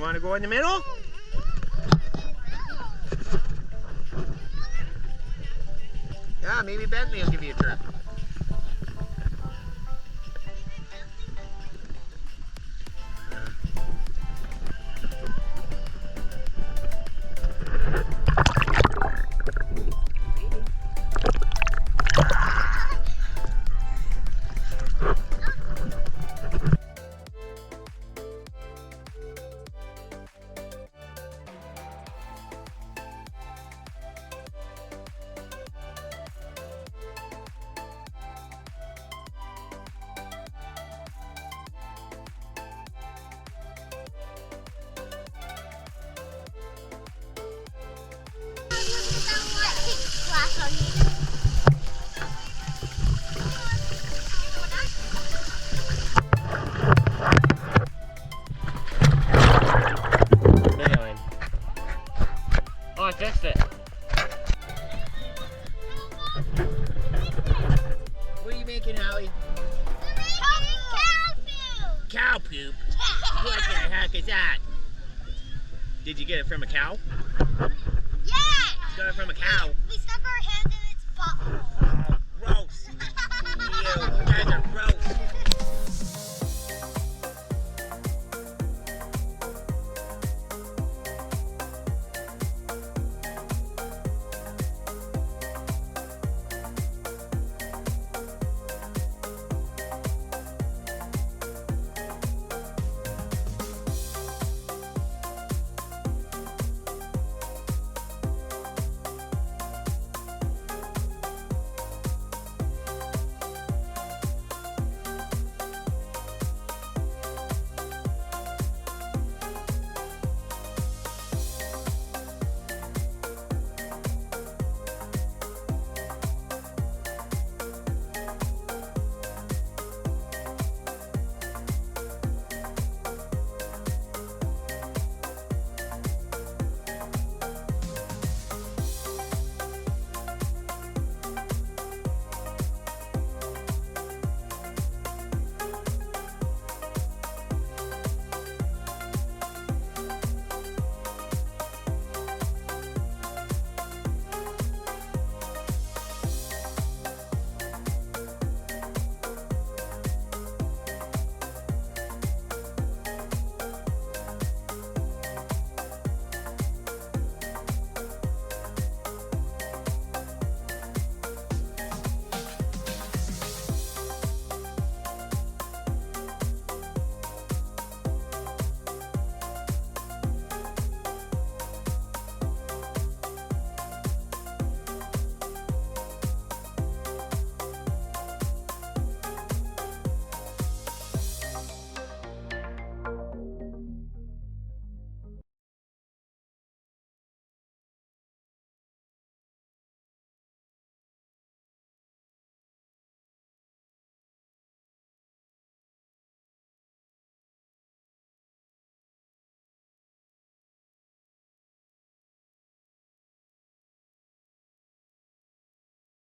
want to go in the middle? Yeah, maybe Bentley will give you a turn. Oh, I fixed it. What are you making, Hallie? Cow poop? What the heck is that? Did you get it from a cow? Yeah! You got it from a cow? We stuck our hand in its butthole. Oh, gross. Ew, you guys are gross.